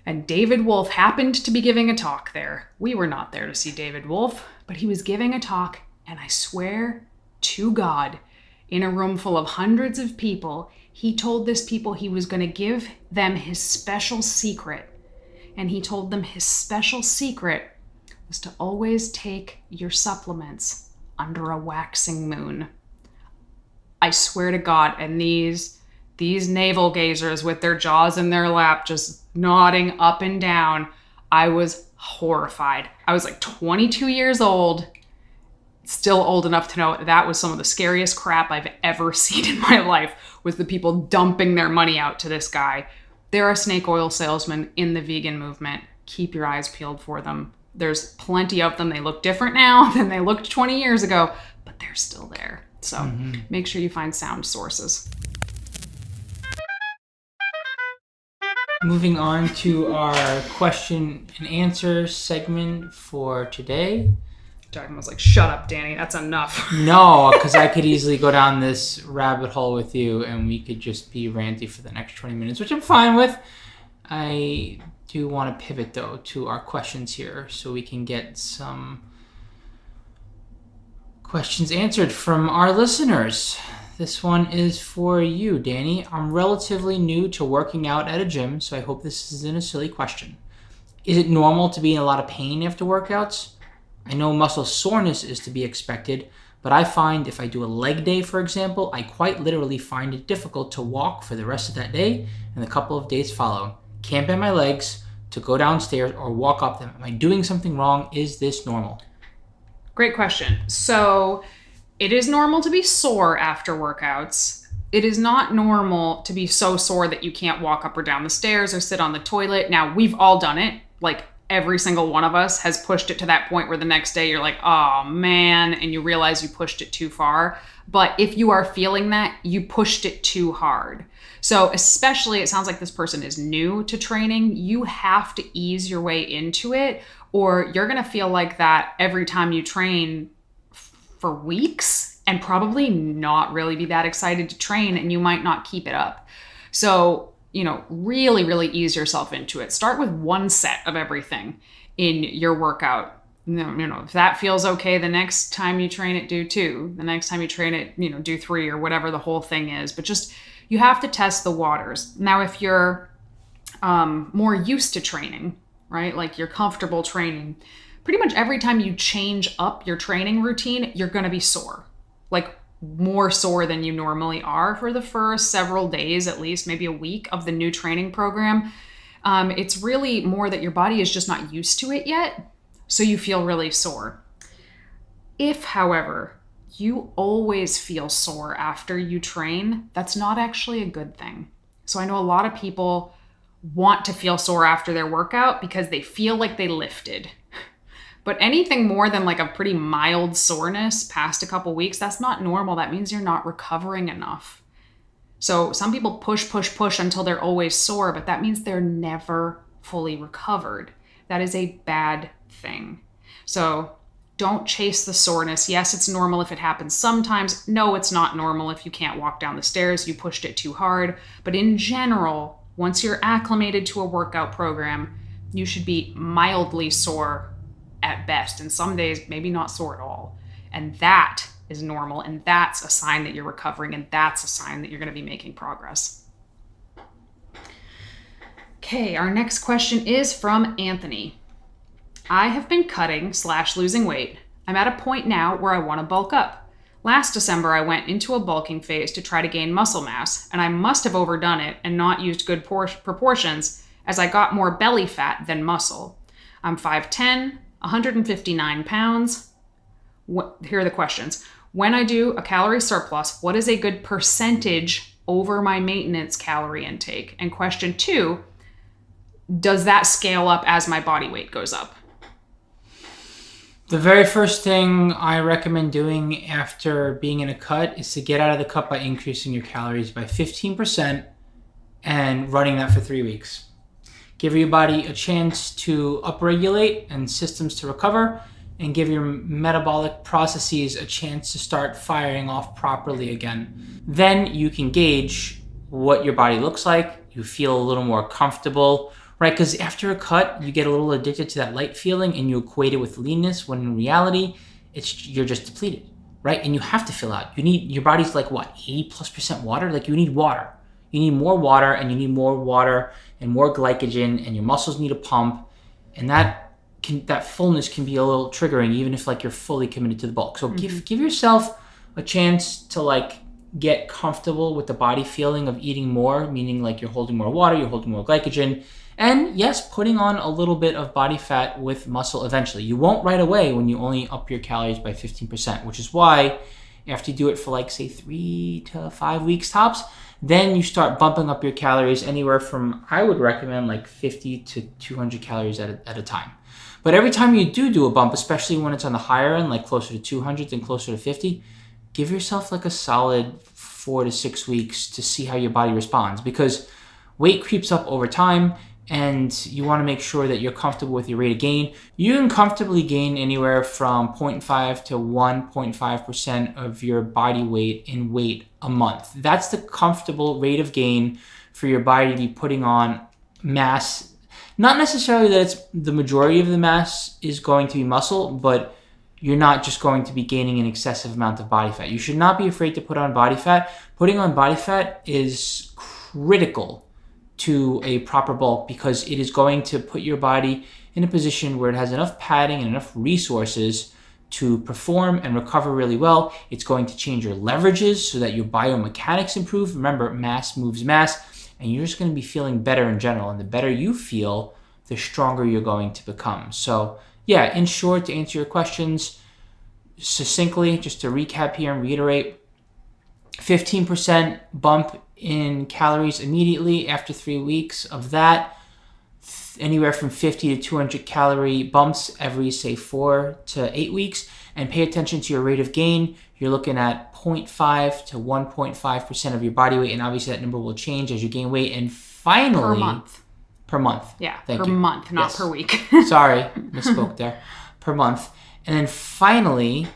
and David Wolf happened to be giving a talk there. We were not there to see David Wolf, but he was giving a talk, and I swear to God, in a room full of hundreds of people, he told this people he was going to give them his special secret. And he told them his special secret was to always take your supplements under a waxing moon. I swear to God, and these navel gazers with their jaws in their lap just nodding up and down, I was horrified. I was like 22 years old, still old enough to know that was some of the scariest crap I've ever seen in my life, was the people dumping their money out to this guy. There are snake oil salesmen in the vegan movement. Keep your eyes peeled for them. There's plenty of them. They look different now than they looked 20 years ago, but they're still there. So make sure you find sound sources. Moving on to our question and answer segment for today. Jackman was like, shut up, Danny. That's enough. No, because I could easily go down this rabbit hole with you and we could just be ranty for the next 20 minutes, which I'm fine with. I do want to pivot, though, to our questions here so we can get some questions answered from our listeners. This one is for you, Danny. I'm relatively new to working out at a gym, so I hope this isn't a silly question. Is it normal to be in a lot of pain after workouts? I know muscle soreness is to be expected, but I find if I do a leg day, for example, I quite literally find it difficult to walk for the rest of that day and the couple of days follow. Can't bend my legs to go downstairs or walk up them. Am I doing something wrong? Is this normal? Great question. So it is normal to be sore after workouts. It is not normal to be so sore that you can't walk up or down the stairs or sit on the toilet. Now, we've all done it. Like, every single one of us has pushed it to that point where the next day you're like, oh man, and you realize you pushed it too far. But if you are feeling that, you pushed it too hard. So especially, it sounds like this person is new to training, you have to ease your way into it, or you're going to feel like that every time you train for weeks and probably not really be that excited to train, and you might not keep it up. So, really, really ease yourself into it. Start with one set of everything in your workout. If that feels okay, the next time you train it, do 2. The next time you train it, do 3, or whatever the whole thing is. But just, you have to test the waters. Now, if you're more used to training, right? Like you're comfortable training, pretty much every time you change up your training routine, you're going to be sore. Like, more sore than you normally are for the first several days, at least maybe a week of the new training program. It's really more that your body is just not used to it yet, so you feel really sore. If, however, you always feel sore after you train, that's not actually a good thing. So I know a lot of people want to feel sore after their workout because they feel like they lifted. But anything more than like a pretty mild soreness past a couple weeks, that's not normal. That means you're not recovering enough. So some people push until they're always sore, but that means they're never fully recovered. That is a bad thing. So don't chase the soreness. Yes, it's normal if it happens sometimes. No, it's not normal if you can't walk down the stairs, you pushed it too hard. But in general, once you're acclimated to a workout program, You should be mildly sore at best, and some days maybe not sore at all. And that is normal, and that's a sign that you're recovering, and that's a sign that you're going to be making progress. Okay, our next question is from Anthony. I have been cutting/losing weight. I'm at a point now where I want to bulk up. Last December, I went into a bulking phase to try to gain muscle mass, and I must have overdone it and not used good proportions as I got more belly fat than muscle. I'm 5'10", 159 pounds. Here are the questions. When I do a calorie surplus, what is a good percentage over my maintenance calorie intake? And question 2, does that scale up as my body weight goes up? The very first thing I recommend doing after being in a cut is to get out of the cut by increasing your calories by 15% and running that for 3 weeks. Give your body a chance to upregulate and systems to recover, and give your metabolic processes a chance to start firing off properly again. Then you can gauge what your body looks like. You feel a little more comfortable, right? Because after a cut, you get a little addicted to that light feeling and you equate it with leanness, when in reality, you're just depleted, right? And you have to fill out. Your body's like what, 80+% water? Like, you need water. You need more water, and you need more water and more glycogen, and your muscles need a pump, and that fullness can be a little triggering, even if like you're fully committed to the bulk. So give yourself a chance to like get comfortable with the body feeling of eating more, meaning like you're holding more water, you're holding more glycogen, and yes, putting on a little bit of body fat with muscle eventually. You won't right away when you only up your calories by 15%, which is why after you do it for like say 3 to 5 weeks tops, then you start bumping up your calories anywhere from, I would recommend like 50 to 200 calories at a time. But every time you do a bump, especially when it's on the higher end, like closer to 200 than closer to 50, give yourself like a solid 4 to 6 weeks to see how your body responds, because weight creeps up over time, and you want to make sure that you're comfortable with your rate of gain. You can comfortably gain anywhere from 0.5 to 1.5% of your body weight in weight a month. That's the comfortable rate of gain for your body to be putting on mass. Not necessarily that it's the majority of the mass is going to be muscle, but you're not just going to be gaining an excessive amount of body fat. You should not be afraid to put on body fat. Putting on body fat is critical to a proper bulk, because it is going to put your body in a position where it has enough padding and enough resources to perform and recover really well. It's going to change your leverages so that your biomechanics improve. Remember, mass moves mass. And you're just going to be feeling better in general. And the better you feel, the stronger you're going to become. So yeah, in short, to answer your questions succinctly, just to recap here and reiterate, 15% bump in calories immediately after 3 weeks of that. Anywhere from 50 to 200 calorie bumps every, say, 4 to 8 weeks. And pay attention to your rate of gain. You're looking at 0.5 to 1.5% of your body weight, and obviously that number will change as you gain weight. And finally, per month. Yeah, Thank per you. month, not per week. Sorry, misspoke there. Per month. And then finally,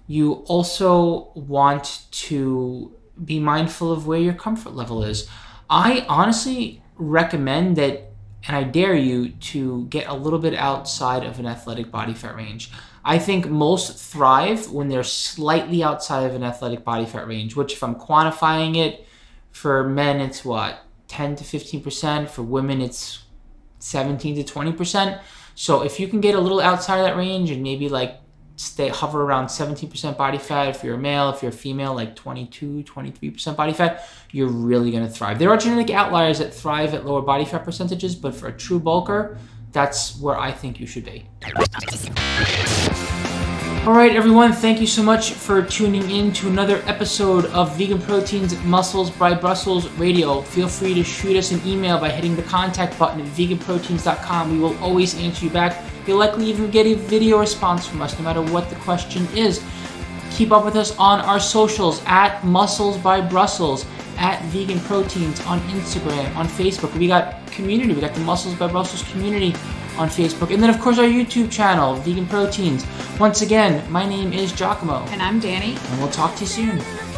you also want to be mindful of where your comfort level is. I honestly recommend that, and I dare you to get a little bit outside of an athletic body fat range. I think most thrive when they're slightly outside of an athletic body fat range, which, if I'm quantifying it, for men it's what, 10 to 15%. For women it's 17 to 20%. So if you can get a little outside of that range and maybe like hover around 17% body fat, if you're a male, if you're a female, like 22, 23% body fat, you're really going to thrive. There are genetic outliers that thrive at lower body fat percentages, but for a true bulker, that's where I think you should be. All right, everyone, thank you so much for tuning in to another episode of Vegan Proteins Muscles by Brussels Radio. Feel free to shoot us an email by hitting the contact button at veganproteins.com. We will always answer you back. You'll likely even get a video response from us, no matter what the question is. Keep up with us on our socials at Muscles by Brussels, at Vegan Proteins on Instagram, on Facebook. We got community. We got the Muscles by Brussels community on Facebook. And then, of course, our YouTube channel, Vegan Proteins. Once again, my name is �ґ𝐭. And I'm Danny. And we'll talk to you soon.